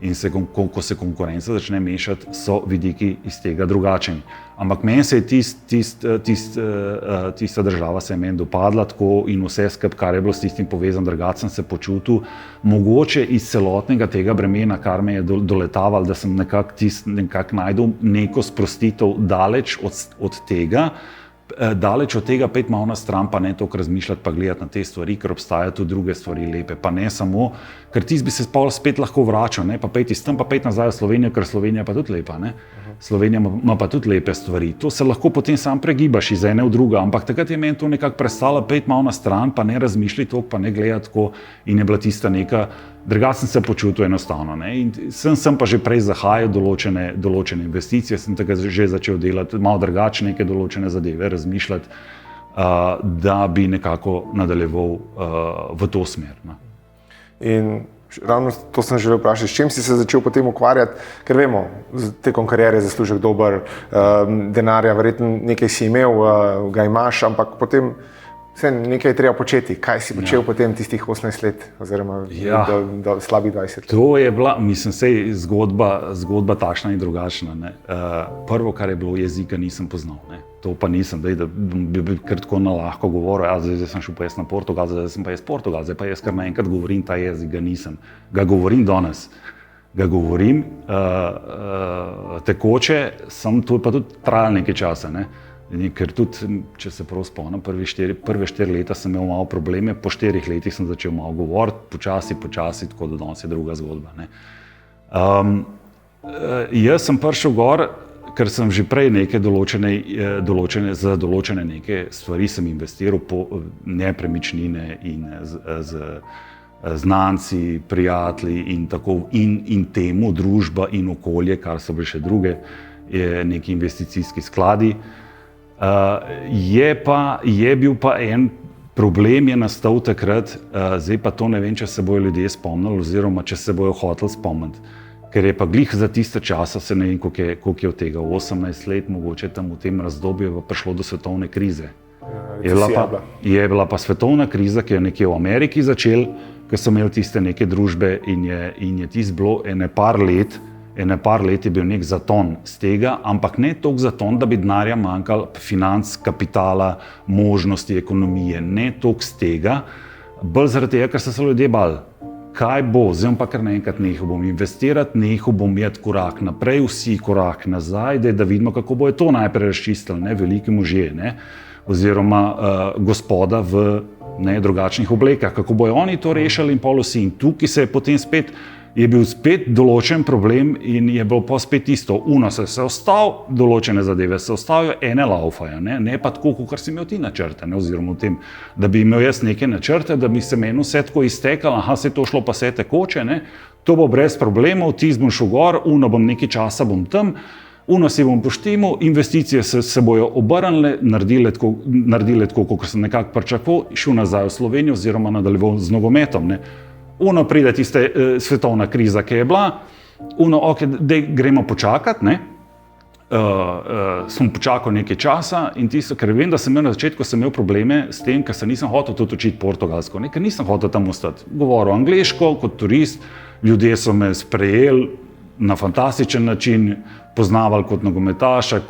In ko se konkurenca začne mešati, so vidiki iz tega drugačni. Ampak meni se je tista država se je meni dopadla tako in vse skupaj, kar je bilo s tistim povezan, drugače sem se počutil, mogoče iz celotnega tega bremena, kar me je doletavalo, da sem nekako najdel neko sprostitev daleč od tega, pet malo na stran, pa ne toliko razmišljati, pa gledati na te stvari, ker obstajajo tudi druge stvari lepe, pa ne samo, ker ti bi se spet lahko vračal, ne, pa pejti s tem, pa pejti nazaj v Slovenijo, ker Slovenija pa tudi lepa, ne. Slovenija ima pa tudi lepe stvari. To se lahko potem sam pregibaš iz ene v druga, ampak takrat je meni to nekako prestalo pejti malo na stran, pa ne razmišljati toliko, pa ne gledati tako in je bila tista neka Drugače sem se počutil enostavno. Ne? In sem pa že prej zahajal določene investicije, sem tega že začel delati, malo drugače neke določene zadeve, razmišljati, da bi nekako nadaljeval v to smer. Ne? In ravno to sem želel vprašati, s čim si se začel potem ukvarjati, ker vemo, tekom kariere je zaslužek dober, denarja, verjetno nekaj si imel, ga imaš, ampak potem vse nekaj je treba početi. Kaj si počel potem tistih 18 let, oziroma do slabih 20 let? To je bila, mislim, sej zgodba takšna in drugačna. Ne. Prvo, kar je bilo, jezika nisem poznal. Ne. To pa nisem, da bi kar tako na lahko govoril, zdaj sem šel pa jaz na Portugal, zdaj sem pa jaz Portugal, zdaj pa jaz kar naenkrat govorim ta jezik, ga nisem. Ga govorim danes. Ga govorim tekoče, to je pa tudi trajalo nekaj časa. Ne. Ker tudi, če se prav spomnim, prve 4 leta sem imel malo probleme, po 4 letih sem začel malo govoriti, počasi, tako da danes je druga zgodba. Ne. Jaz sem prišel gor, ker sem že prej neke za določene neke stvari sem investiral po nepremičnine in z znanci, prijatelji in tako in temu družba in okolje, kar so bile še druge, neki investicijski skladi. Je bil pa en problem, je nastal takrat, zdaj pa to ne vem, če se bojo ljudje spomnili oziroma če se bojo hoteli spomniti, ker je pa glih za tiste časa, se ne vem, koliko je od tega, 18 let, mogoče tam v tem razdobju prišlo do svetovne krize. Je bila pa svetovna kriza, ki je nekje v Ameriki začel, ko so imeli tiste neke družbe in je tisto bilo ene par let je bil nek zaton z tega, ampak ne toliko zaton, da bi denarja manjkalo, financ, kapitala, možnosti, ekonomije, ne toliko z tega, bolj zaradi tega, ker so se ljudje bali. Kaj bo, zdaj pa kar naenkrat nehal bom investirati, nehal bom jeti korak naprej, vsi korak nazaj, da vidimo, kako bo je to najprej razčistili, ne, veliki možje, ne, oziroma gospoda v drugačnih oblekah, kako bojo oni to rešili in pol vsi. In tukaj se je potem je bil spet določen problem in je bilo pa spet isto. Se ostal, določene zadeve se ostavijo, ene laufajo, ne pa tako, kot si imel ti načrte, oziroma v tem, da bi imel jaz neke načrte, da bi se meni vse tako iztekalo, se je to šlo pa vse tekoče, ne, to bo brez problemov, ti bom šel gor, bom nekaj časa bom tam, si bom poštimal, investicije se bojo obrnile, naredile tako, kot sem nekako pričakoval, šel nazaj v Slovenijo oziroma nadaljeval z nogometom, ne. Pride tista svetovna kriza, ki je bila, gremo počakati, ne. Sem počakal nekaj časa in ker vem, da sem imel na začetku probleme s tem, ker se nisem hotel tudi učiti portugalsko, ker nisem hotel tam ostati. Govoril angleško kot turist, ljudje so me sprejeli na fantastičen način, poznavali kot nogometaša,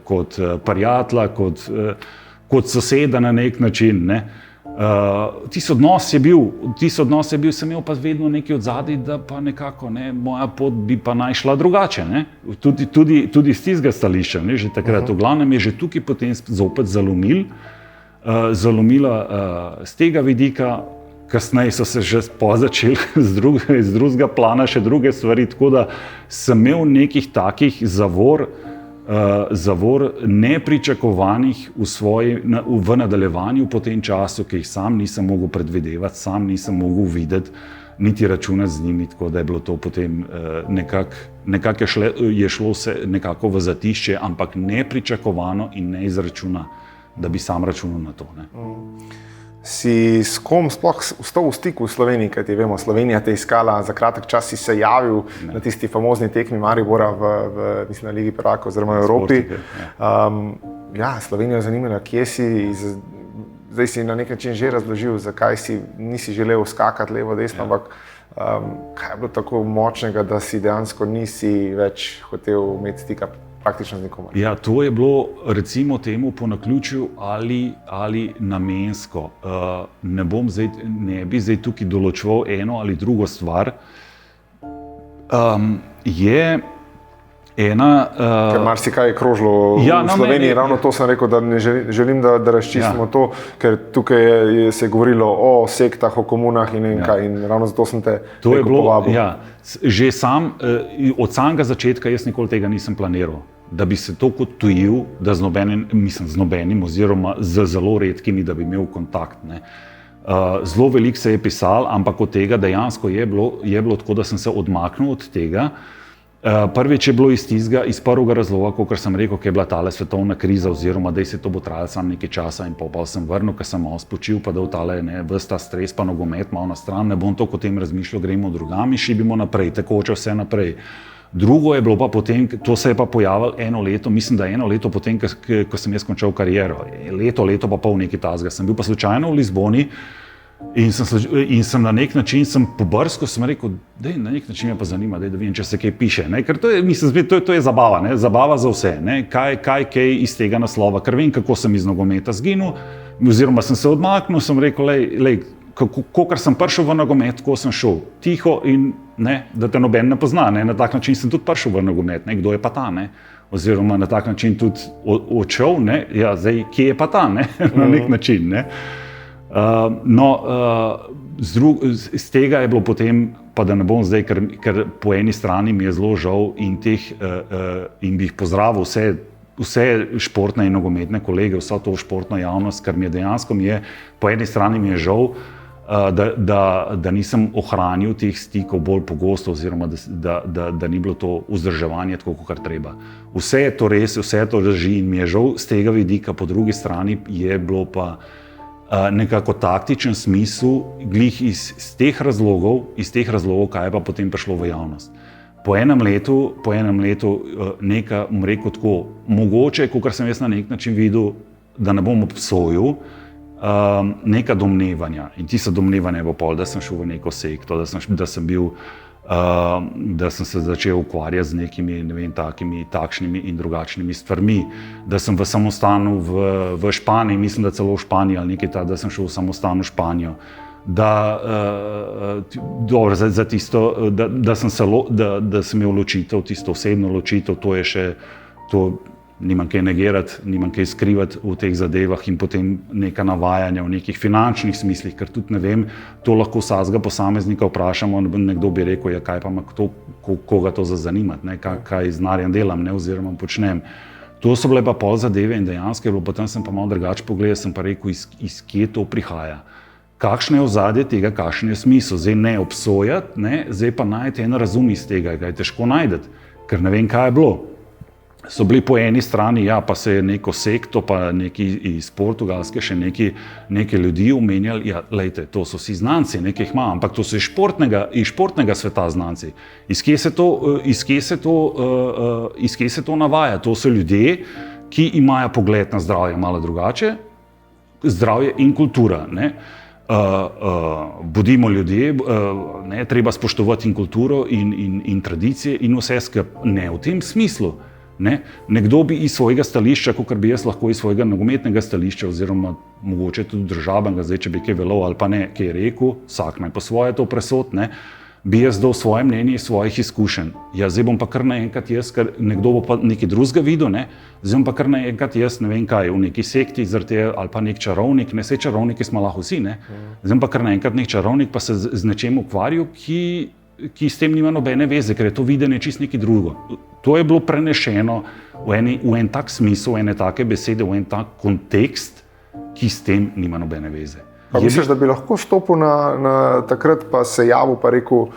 kot prijatelja, kot soseda na nek način, ne. Tisti odnos je bil, sem imel pa vedno nekaj od zadaj, da pa nekako moja pot bi pa naj šla drugače. Ne? Tudi z tistega stališča, ne? Že takrat. V glavnem je že tukaj potem zopet zalomila z tega vidika, kasneje so se že začeli z drugega plana še druge stvari, tako da sem imel nekih takih zavor nepričakovanih v nadaljevanju po tem času, ki jih sam nisem mogel predvidevati, sam nisem mogel videti, niti računati z njimi, tako da je bilo to potem nekako je šlo se nekako v zatišče, ampak nepričakovano in ne iz računa, da bi sam računal na to. Ne. Si s kom sploh vstal v stiku v Sloveniji, kajti vemo, Slovenija te iskala, za kratek čas si se javil na tisti famozni tekmi Maribora mislim, na Ligi prvakov oziroma v Evropi. Slovenijo je zanimala, kje si, zdaj si na nek način že razložil, zakaj si nisi želel skakati levo, desno, ampak kaj je bilo tako močnega, da si dejansko nisi več hotel imeti stika praktično z nikomer? Ja, to je bilo, recimo temu, po naključju ali namensko. Ne bi zdaj tukaj določeval eno ali drugo stvar. Je ena... Ker marsikaj je krožilo v Sloveniji, ravno to sem rekel, da ne želim, da razčistimo to, ker tukaj se je govorilo o sektah, o komunah in kaj, in ravno zato sem te povabil. Že od samega začetka jaz nikoli tega nisem planiral, da bi se to kot tujil, da z nobenim oziroma z zelo redkimi, da bi imel kontakt. Ne. Zelo veliko se je pisal, ampak od tega dejansko je bilo tako, da sem se odmaknil od tega. Prvič je bilo iz prvega razloga, kot sem rekel, ki je bila tale svetovna kriza, oziroma da se to bo trajalo samo nekaj časa in pa sem vrnil, ker sem malo spočil, pa da ves ta stres pa nogomet malo na stran, ne bom toliko o tem razmišljal, gremo drugam in šibimo naprej, tekoče vse naprej. Drugo je bilo pa potem, to se je pa pojavilo eno leto, mislim, da eno leto potem, ko sem jaz končal kariero, leto pa pol nekaj tazga. Sem bil pa slučajno v Lizboni in sem na nek način pobrskal, sem rekel, da na nek način me pa zanima, da vidim, če se kaj piše. Ne? Ker to je zabava, ne? Zabava za vse. Ne? Kaj iz tega naslova, ker vem, kako sem iz nogometa zginil, oziroma sem se odmaknil, sem rekel, kakor sem prišel v nogomet, tako sem šel tiho in ne, da te noben ne pozna. Ne? Na tak način sem tudi prišel v nogomet, ne? Kdo je pa ta, ne? Oziroma na tak način tudi odšel, ne? Ja, zdaj, kje je pa ta, ne? Na nek način. Ne? Z tega je bilo potem, pa da ne bom zdaj, ker po eni strani mi je zelo žal in bi jih pozdravil vse športne in nogometne kolege, vso to športno javnost, ker po eni strani mi je žal, da nisem ohranil teh stikov bolj pogosto, oziroma da ni bilo to vzdrževanje tako, kot treba. Vse je to res, vse je to drži in mi je žal z tega vidika, po drugi strani je bilo pa nekako taktičen smisel, glih iz teh razlogov, kaj je pa potem prišlo v javnost. Po enem letu neka, bom rekel tako, mogoče, kot sem jaz na nek način videl, da ne bom obsojil, neka domnevanja. In tisto domnevanje je bilo pol, da sem šel v neko sekto, da sem se začel ukvarjati z nekimi, ne vem, takšnimi in drugačnimi stvarmi, da sem v samostanu v Španiji, mislim, da celo v Španiji ali nekaj da sem šel v samostan v Španijo, za tisto, da sem imel ločitev, tisto osebno ločitev, to je še, to nimam kaj negirati, nimam kaj skrivati v teh zadevah in potem neka navajanja v nekih finančnih smislih, ker tudi ne vem, to lahko vsakega posameznika vprašamo, nekdo bi rekel, kaj pa ima koga to zanimati, ne, kaj z denarjem delam, ne, oziroma počnem. To so bile pa pol zadeve in dejansko, potem sem pa malo drugače pogledal, sem pa rekel, iz kje to prihaja. Kakšno je ozadje tega, kakšen je smisel, zdaj ne obsojati, ne, zdaj pa najti en razum iz tega, kaj je težko najdeti, ker ne vem, kaj je bilo. So bili po eni strani, ja, pa se je neko sekto, pa neki iz Portugalske še neki ljudi omenjali, ja, lejte, to so vsi znanci, nekaj jih ima, ampak to so iz športnega sveta znanci. Iz kje se to navaja? To so ljudje, ki imajo pogled na zdravje malo drugače, zdravje in kultura, ne. Bodimo ljudje, ne, treba spoštovati in kulturo in tradicije in vse skupaj, ne v tem smislu. Ne? Nekdo bi iz svojega stališča, kot bi jaz lahko iz svojega nogometnega stališča, oziroma mogoče tudi državnega, zdaj, če bi kaj velel ali pa ne, kaj je rekel, vsak naj po svoje to presod, ne? Bi jaz dal svoje mnenje iz svojih izkušenj. Ja, zdaj bom pa kar naenkrat jaz, ker nekdo bo pa nekaj drugega videl, ne? Zdaj bom pa kar naenkrat jaz, ne vem kaj, v neki sekti ali pa nek čarovnik, ne, saj čarovniki smo lahko vsi, ne? Zdaj bom pa kar naenkrat nek čarovnik pa se z nečem ukvarjal, ki s tem nima nobene veze, ker je to videnje čisto nekaj drugega. To je bilo prenešeno v en tak smisel, v ene take besede, v en tak kontekst, ki s tem nima nobene veze. Pa misliš, da bi lahko stopil na takrat, pa se javil, pa rekel,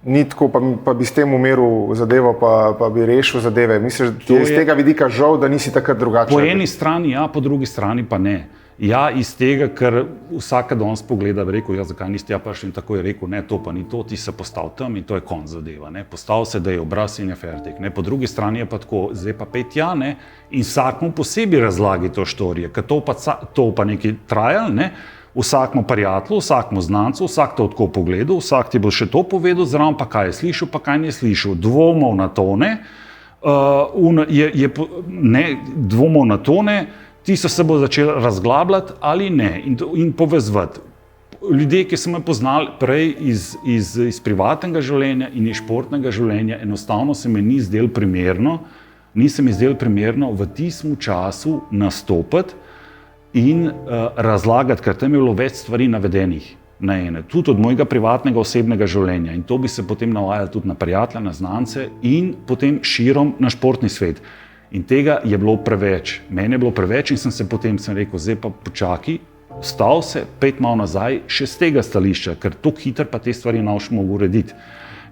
ni tako, pa bi s tem umiril zadevo, pa bi rešil zadeve? Misliš, da je iz tega vidika žal, da nisi takrat drugačen? Po eni strani ja, po drugi strani pa ne. Ja, iz tega, ker vsaka danes pogleda, bi rekel, ja, zakaj nisi prišel in tako je rekel, ne, to pa ni to, ti se postal tam in to je konc zadeva, ne, postal se, da je obraz in je fertik, ne, po drugi strani je pa tako, zdaj pa pet ja, ne, in vsakmu posebej razlagi to štorije, ker to pa nekaj trajal, ne, vsakmu prijatelju, vsakmu znancu, vsak to tako pogledal, vsak ti bo še to povedal, zraven pa kaj je slišal, pa kaj ni slišal, dvomov na to, ne, dvomov na to, ne, ti so se bo začeli razglabljati ali ne in povezovati. Ljudje, ki so me poznali prej iz privatnega življenja in iz športnega življenja, enostavno se mi ni zdelo primerno v tistem času nastopiti in razlagati, ker tam je bilo več stvari navedenih na ene. Tudi od mojega privatnega osebnega življenja in to bi se potem navajalo tudi na prijatelje, na znance in potem širom na športni svet. In tega je bilo preveč. Mene je bilo preveč in sem rekel, zdaj pa počakaj, Vstal se, 5 malo nazaj, še z tega stališča, ker tako hitro pa te stvari ne boš mogel urediti.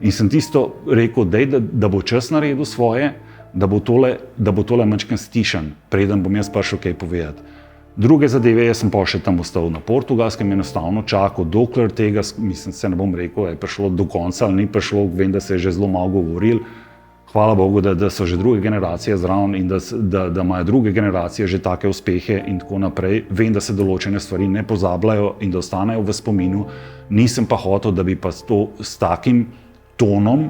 In sem tisto rekel, da bo čas naredil svoje, da bo tole mančkan stišen, preden bom jaz prišel kaj povedati. Druge zadeve, jaz sem pa še tam ostal na Portugalskem, enostavno čakal, dokler tega, mislim, se ne bom rekel, je prišlo do konca ali ni prišlo, vem, da se je že zelo malo govoril. Hvala Bogu, da so že druge generacije zraven in da imajo druge generacije že take uspehe in tako naprej. Vem, da se določene stvari ne pozabljajo in da ostanejo v spominu. Nisem pa hotel, da bi pa s takim tonom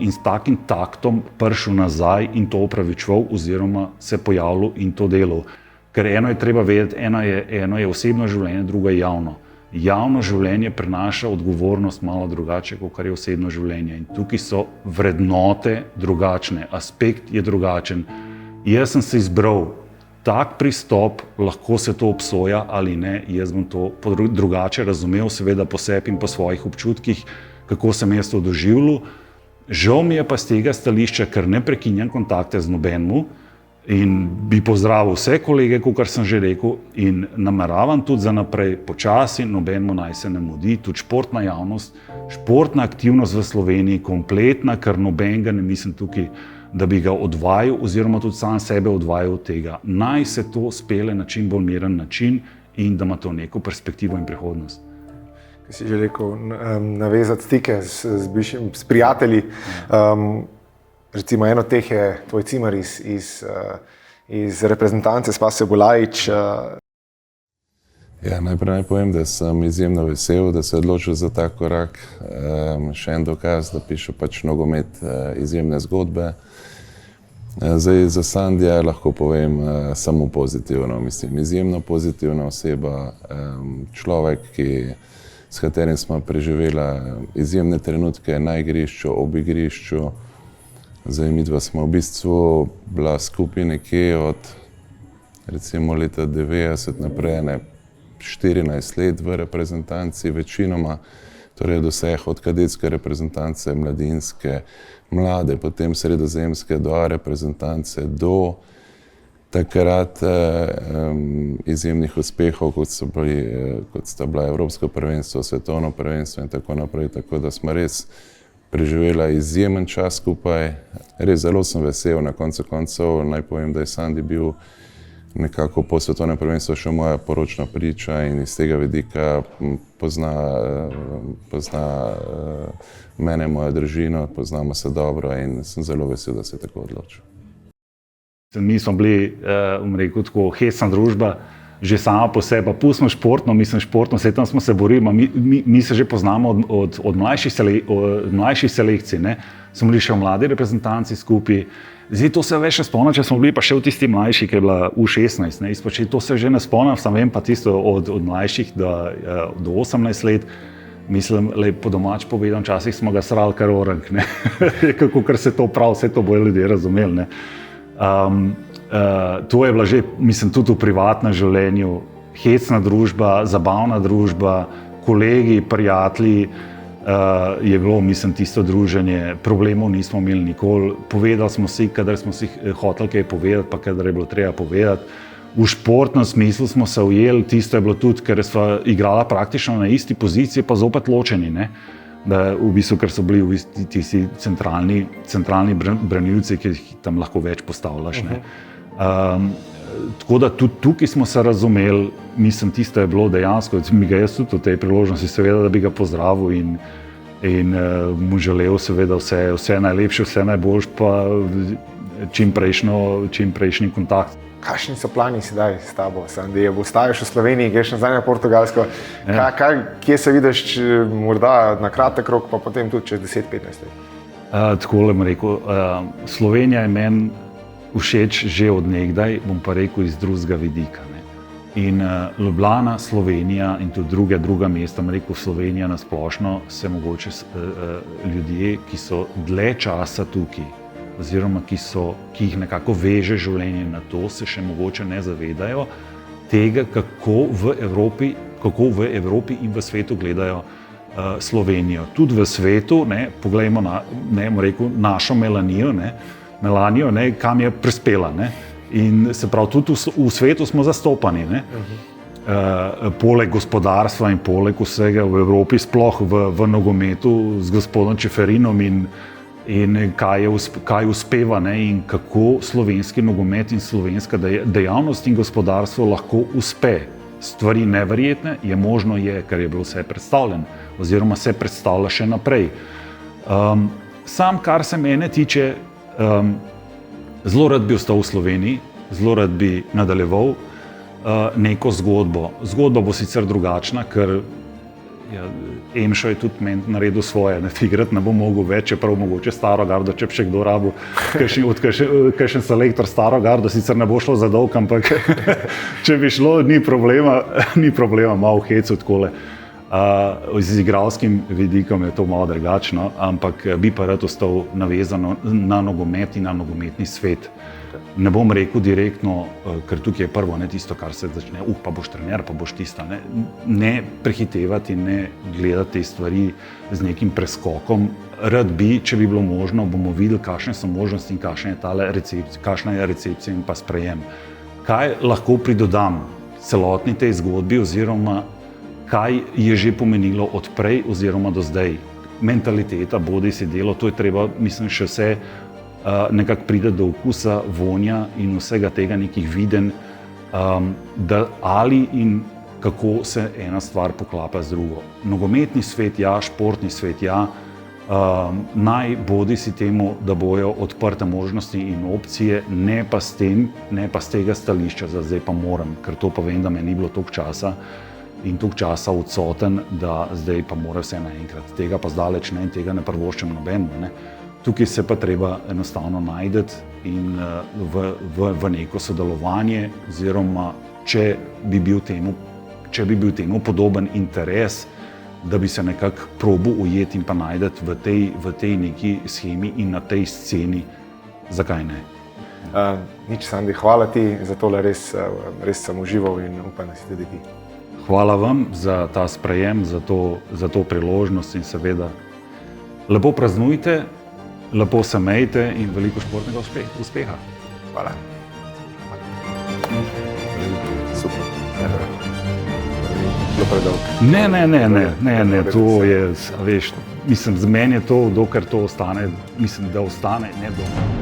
in s takim taktom prišel nazaj in to opravičeval oziroma se pojavil in to delal. Ker eno je treba vedeti, eno je osebno življenje, drugo je javno. Javno življenje prinaša odgovornost malo drugače, kot je osebno življenje. In tukaj so vrednote drugačne, aspekt je drugačen. Jaz sem se izbral tak pristop, lahko se to obsoja ali ne, jaz bom to drugače razumel, seveda po sebi in po svojih občutkih, kako sem jaz to doživljal. Žal mi je pa z tega stališča, ker ne prekinjam kontakte z nobenemu, in bi pozdravil vse kolege, kot sem že rekel, in nameravam tudi za naprej počasi, nobenemu naj se ne mudi, tudi športna javnost, športna aktivnost v Sloveniji, kompletna, ker nobenega ne mislim tukaj, da bi ga odvajal oziroma tudi sam sebe odvajal od tega. Naj se to spele na čim bolj miren način in da ima to neko perspektivo in prihodnost. Kaj si že rekel, navezati stike s prijatelji. Recimo eno teh je tvoj cimer iz reprezentance Spasio Bulajić. Ja, najprej naj povem, da sem izjemno vesel, da se je odločil za ta korak. Še en dokaz, da piše pač nogomet izjemne zgodbe. Zdaj za Sandija lahko povem samo pozitivno. Mislim, izjemno pozitivna oseba, človek, s katerim smo preživela izjemne trenutke na igrišču, ob igrišču. Zdaj, midva smo v bistvu bila skupaj nekje od recimo leta 90 naprej, 14 let v reprezentanci, večinoma, torej do vseh, od kadetske reprezentance, mladinske, mlade, potem sredozemske do A reprezentance, do takrat izjemnih uspehov, kot sta bila Evropsko prvenstvo, Svetovno prvenstvo in tako naprej, tako da smo res preživela izjemen čas skupaj. Res zelo sem vesel, na koncu koncev naj povem, da je Sandi bil nekako po svetovnem prvenstvu še moja poročna priča in iz tega vidika pozna mene, mojo družino, poznamo se dobro in sem zelo vesel, da se je tako odločil. Mi smo bili, rekel tako, hecna družba, že sama po sebi, pa pustimo športno, vse tam smo se borili, mi se že poznamo od mlajših selekcij, ne. Smo bili še v mladi reprezentanci skupaj. Zdaj, to se več ne spomnim, če smo bili pa še v tisti mlajši, ki je bila U16, ne. Izpočet, to se že ne spomnim, sam vem pa tisto od mlajših do 18 let. Mislim, po domač povedano, včasih smo ga srali kar orang, ne. Kako kar se to prav, vse to bojo ljudje razumeli, ne. To je bila že, mislim, tudi v privatnem življenju, hecna družba, zabavna družba, kolegi, prijatelji, je bilo, mislim, tisto druženje, problemov nismo imeli nikoli, povedali smo si, kadar smo si hoteli kaj povedati, pa kadar je bilo treba povedati. V športnem smislu smo se ujeli, tisto je bilo tudi, ker sva igrala praktično na isti poziciji, pa zopet ločeni, ne. Da, v bistvu, ker so bili tisti centralni branilci, ki jih tam lahko več postavljaš, ne. Tako da tudi tukaj smo se razumeli, mislim, tisto je bilo dejansko, mi ga jaz tudi v tej priložnosti, seveda, da bi ga pozdravil in mu želel seveda vse najlepše, vse najboljše, pa čim prejšnji kontakt. Kakšni so plani sedaj s tabo, Sandi? Ostaješ v Sloveniji, greš nazaj na Portugalsko? Kje se vidiš morda na kratek rok, pa potem tudi čez 10-15 let? Takole bom rekel, Slovenija je meni všeč že od nekdaj, bom pa rekel iz drugega vidika, ne. In Ljubljana, Slovenija in tudi druga mesta, bom rekel Slovenija na splošno, se mogoče ljudje, ki so dlje časa tukaj, oziroma ki jih nekako veže življenje na to, se še mogoče ne zavedajo tega, kako v Evropi in v svetu gledajo Slovenijo. Tudi v svetu, ne, poglejmo bom rekel, našo Melanijo, ne, kam je prispela, ne. In se pravi, tudi v svetu smo zastopani. Ne? Poleg gospodarstva in poleg vsega v Evropi, sploh v nogometu z gospodom Čeferinom in kaj uspeva, ne? In kako slovenski nogomet in slovenska dejavnost in gospodarstvo lahko uspe. Stvari neverjetne, je možno, ker je bilo vse predstavljeno, oziroma se predstavlja še naprej. Sam, kar se mene tiče, zelo rad bi ostal v Sloveniji, zelo rad bi nadaljeval neko zgodbo. Zgodba bo sicer drugačna, ker Emšo je tudi meni naredil svoje, igrati ne bom mogel več, čeprav mogoče staro gardo, če bi še kdo rabil, kakšen selektor staro gardo, sicer ne bo šlo za dolg, ampak če bi šlo, ni problema, malo hecu takole. Z igralskim vidikom je to malo drugačno, ampak bi pa rad ostal navezan na nogomet in na nogometni svet. Ne bom rekel direktno, ker tukaj je prvo tisto, kar se začne, pa boš trener, pa boš tista. Ne prehitevati, ne gledati te stvari z nekim preskokom. Rad bi, če bi bilo možno, bomo videli, kakšne so možnosti in kakšna je recepcija in pa sprejem. Kaj lahko pridodam celotni tej zgodbi oziroma kaj je že pomenilo od prej oziroma do zdaj. Mentaliteta, bodisi delo, to je treba, mislim, še vse nekako pride do okusa, vonja in vsega tega nekih viden, da ali in kako se ena stvar poklapa z drugo. Nogometni svet, ja, športni svet, ja, naj bodisi temu, da bojo odprte možnosti in opcije, ne pa s tega stališča, da zdaj pa moram, ker to pa vem, da me ni bilo toliko časa in toliko časa odsoten, da zdaj pa mora vse naenkrat. Tega pa zdaleč ne in tega ne privoščim nobenemu. Tukaj se pa treba enostavno najti in v neko sodelovanje, oziroma če bi bil temu podoben interes, da bi se nekako probil ujeti in pa najti v tej neki shemi in na tej sceni, zakaj ne. Nič, Sandi, hvala ti za tole, res sem užival in upam, da si tudi ti. Hvala vam za ta sprejem, za to priložnost in seveda lepo praznujte, lepo se mejte in veliko športnega uspeha. Hvala. Super. Bilo predolgo. Ne, to je, veš, mislim, z meni je to, dokler to ostane, mislim, da ostane nedolgo.